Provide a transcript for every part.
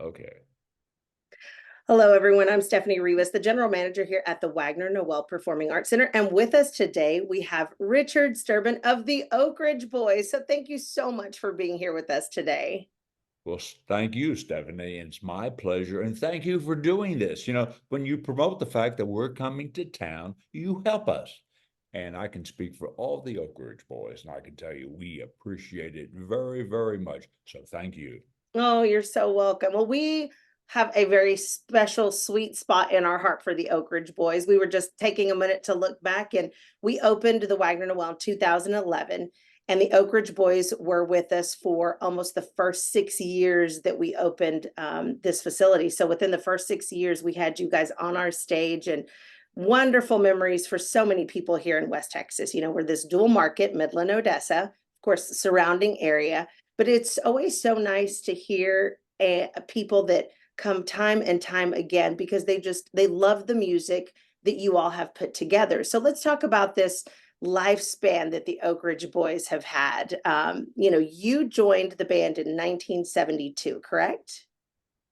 Okay. Hello, everyone. I'm Stephanie Rivas, the general manager here at the Wagner Noël Performing Arts Center. And with us today, we have Richard Sterban of the Oak Ridge Boys. So thank you so much for being here with us today. Well, thank you, Stephanie. It's my pleasure. And thank you for doing this. When you promote the fact that we're coming to town, you help us. And I can speak for all the Oak Ridge boys, and I can tell you we appreciate it very, very much. So thank you. Oh, you're so welcome. Well, we have a very special, sweet spot in our heart for the Oak Ridge Boys. We were just taking a minute to look back, and we opened the Wagner Noël in 2011. And the Oak Ridge Boys were with us for almost the first 6 years that we opened this facility. So within the first 6 years, we had you guys on our stage, and wonderful memories for so many people here in West Texas. We're this dual market, Midland, Odessa, of course, the surrounding area, but it's always so nice to hear people that come time and time again because they love the music that you all have put together. So let's talk about this lifespan that the Oak Ridge Boys have had. You joined the band in 1972, correct?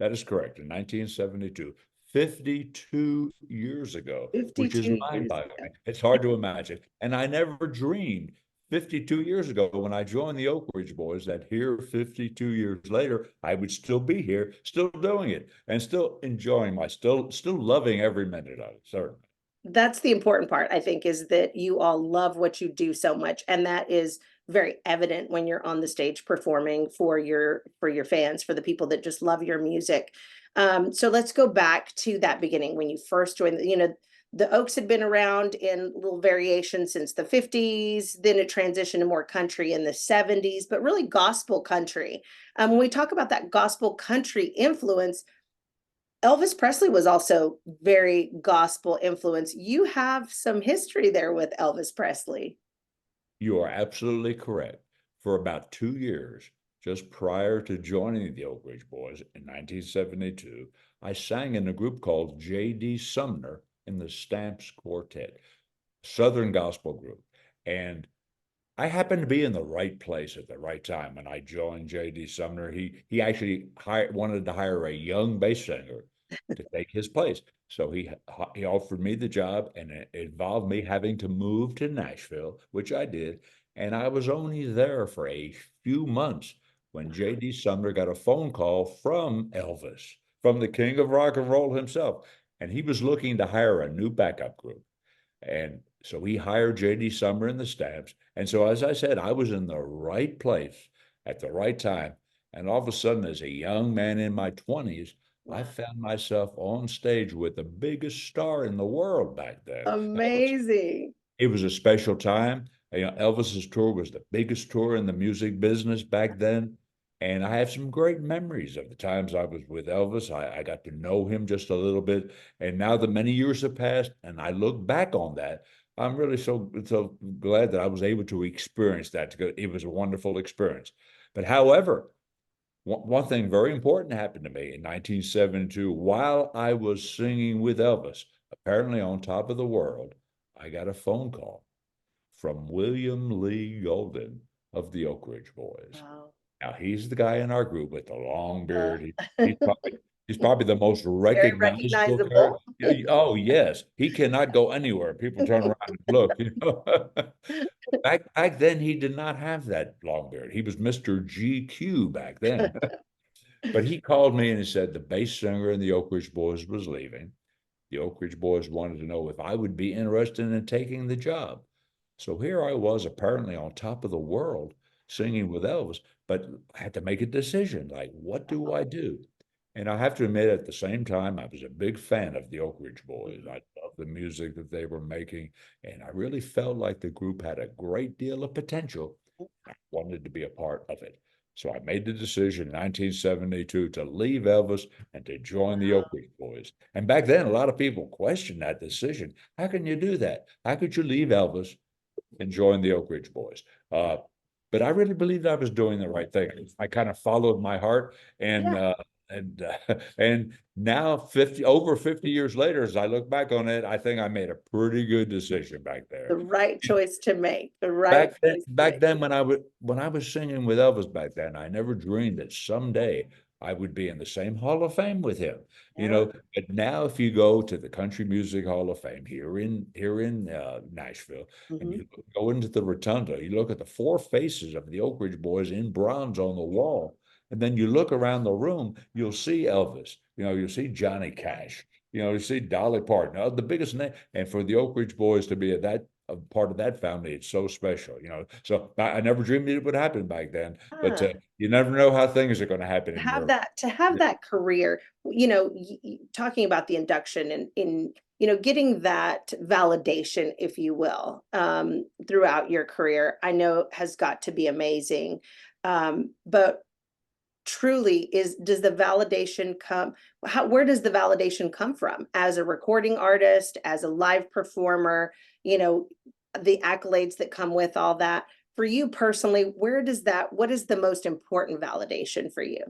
That is correct. In 1972, 52 years ago, which is 52 years ago. mind-boggling. It's hard to imagine. And I never dreamed 52 years ago when I joined the Oak Ridge Boys that here 52 years later, I would still be here, still doing it, and still enjoying still loving every minute of it, certainly. That's the important part, I think, is that you all love what you do so much, and that is very evident when you're on the stage performing for your fans, for the people that just love your music. So let's go back to that beginning when you first joined. The Oaks had been around in little variation since the 50s, then it transitioned to more country in the 70s, but really gospel country. When we talk about that gospel country influence, Elvis Presley was also very gospel influenced. You have some history there with Elvis Presley. You are absolutely correct. For about 2 years, just prior to joining the Oak Ridge Boys in 1972, I sang in a group called J.D. Sumner in the Stamps Quartet, Southern gospel group. And I happened to be in the right place at the right time when I joined J.D. Sumner. He actually wanted to hire a young bass singer to take his place. So he offered me the job, and it involved me having to move to Nashville, which I did. And I was only there for a few months when J.D. Sumner got a phone call from Elvis, from the king of rock and roll himself. And he was looking to hire a new backup group. And so he hired J.D. Sumner in the Stamps. And so, as I said, I was in the right place at the right time. And all of a sudden, as a young man in my 20s, I found myself on stage with the biggest star in the world back then. Amazing. It was a special time. Elvis's tour was the biggest tour in the music business back then. And I have some great memories of the times I was with Elvis. I got to know him just a little bit. And now that many years have passed and I look back on that, I'm really so glad that I was able to experience that. It was a wonderful experience. But however, one thing very important happened to me in 1972 while I was singing with Elvis, apparently on top of the world. I got a phone call from William Lee Golden of the Oak Ridge Boys. Wow. Now he's the guy in our group with the long Uh, beard. He's probably the most Very recognizable character. recognizable. Oh yes, he cannot go anywhere. People turn around and look. Back then, he did not have that long beard. He was Mr. GQ back then. But he called me and he said the bass singer in the Oak Ridge Boys was leaving. The Oak Ridge Boys wanted to know if I would be interested in taking the job. So here I was, apparently on top of the world, singing with Elvis, but I had to make a decision like, what do I do? And I have to admit, at the same time, I was a big fan of the Oak Ridge Boys. I loved the music that they were making, and I really felt like the group had a great deal of potential. I wanted to be a part of it. So I made the decision in 1972 to leave Elvis and to join the Oak Wow. Ridge Boys. And back then, a lot of people questioned that decision. How can you do that? How could you leave Elvis and join the Oak Ridge Boys? But I really believed I was doing the right thing. I kind of followed my heart, and Yeah. and now over 50 years later, as I look back on it, I think I made a pretty good decision back The there. right choice to make. The right choice to Back make. then when I was singing with Elvis back then, I never dreamed that someday I would be in the same Hall of Fame with him. You Yeah. know, but now if you go to the Country Music Hall of Fame here in Nashville, and Mhm. you go into the rotunda, you look at the four faces of the Oak Ridge Boys in bronze on the wall, and then you look around the room, you'll see Elvis, you'll see Johnny Cash, you see Dolly Parton, the biggest name. And for the Oak Ridge Boys to be a part of that family, it's so special. So I never dreamed it would happen back then, but Ah. you never know how things are going to happen in your. To have that career, talking about the induction and in getting that validation, if you will, throughout your career, I know has got to be amazing. But truly, does the validation come, where does the validation come from as a recording artist, as a live performer, you know, the accolades that come with all that? For you personally, what is the most important validation for you?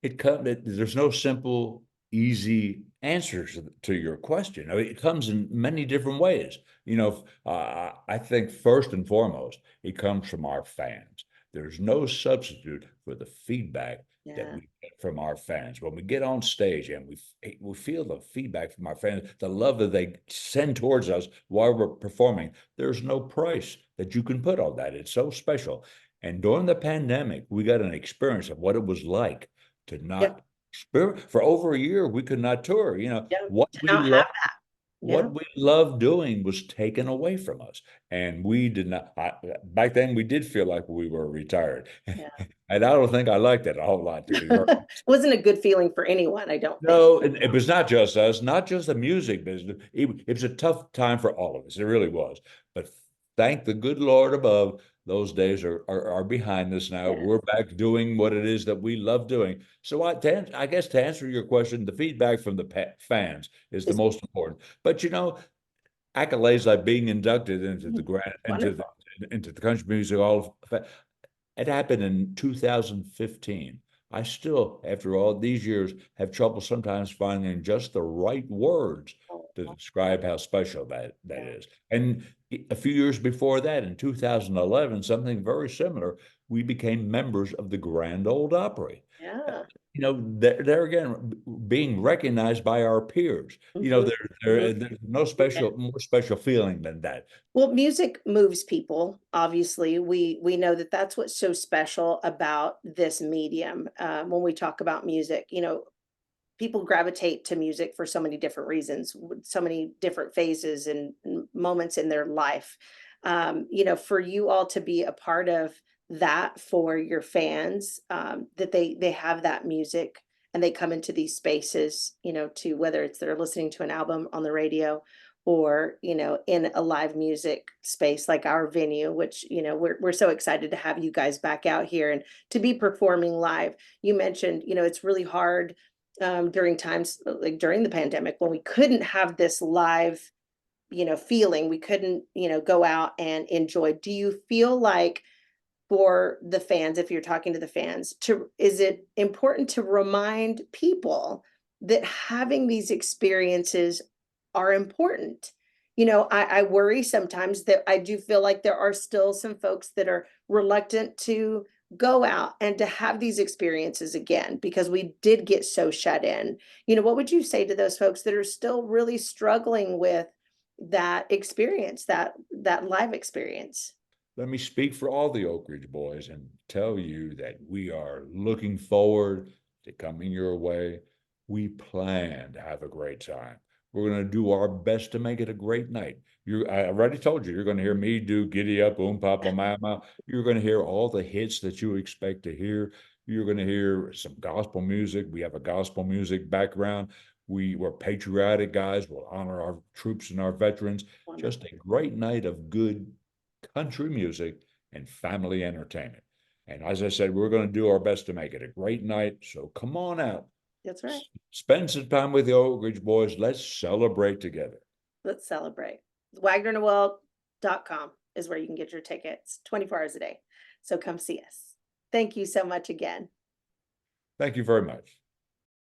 There's no simple, easy answers to your question. I mean, it comes in many different ways. I think first and foremost, it comes from our fans. There's no substitute for the feedback that Yeah. we get from our fans. When we get on stage and we feel the feedback from our fans, the love that they send towards us while we're performing, there's no price that you can put on that. It's so special. And during the pandemic, we got an experience of what it was like to Yep. not for over a year. We could not tour. Yep. To not have that. Yeah. What we loved doing was taken away from us, and we did not. Back then, we did feel like we were retired, and Yeah. I don't think I liked it a whole lot, to be very. It wasn't a good feeling for anyone, I don't think. No, it was not just us, not just the music business. It was a tough time for all of us. It really was. But thank the good Lord above, those days are behind us now. Yeah. We're back doing what it is that we love doing. So I guess to answer your question, the feedback from the fans is the It's most important. But accolades like being inducted into the grand wonderful. into the Country Music Hall of Fame, it happened in 2015. I still, after all these years, have trouble sometimes finding just the right words to describe how special that Yeah. is. And a few years before that, in 2011, something very similar, we became members of the Grand Ole Opry. Uh, Yeah. there again, being recognized by our peers. Mhm. Mhm. There's no Yeah. more special feeling than that. Well, music moves people. Obviously, we know that that's what's so special about this medium. When we talk about music, people gravitate to music for so many different reasons, with so many different phases and moments in their life. For you all to be a part of that for your fans, that they have that music and they come into these spaces, to whether it's they're listening to an album on the radio or in a live music space like our venue, which we're so excited to have you guys back out here and to be performing live. You mentioned it's really hard during times like during the pandemic when we couldn't have this live feeling. We couldn't go out and enjoy. Do you feel like for the fans, if you're talking to the fans, to is it important to remind people that having these experiences are important? I worry sometimes that I do feel like there are still some folks that are reluctant to go out and to have these experiences again because we did get so shut in. What would you say to those folks that are still really struggling with that experience, that live experience? Let me speak for all the Oak Ridge Boys and tell you that we are looking forward to coming your way. We plan to have a great time. We're going to do our best to make it a great night. I already told you, you're going to hear me do Giddy Up, Boom Papa Mama. You're going to hear all the hits that you expect to hear. You're going to hear some gospel music. We have a gospel music background. We're patriotic guys. We'll honor our troops and our veterans. Just Wonderful. a great night of good country music and family entertainment. And as I said, we're going to do our best to make it a great night. So come on out, That's right. spend some time with the Oak Ridge Boys. Let's celebrate together. Let's celebrate. WagnerNoel.com is where you can get your tickets 24 hours a day. So come see us. Thank you so much again. Thank you very much.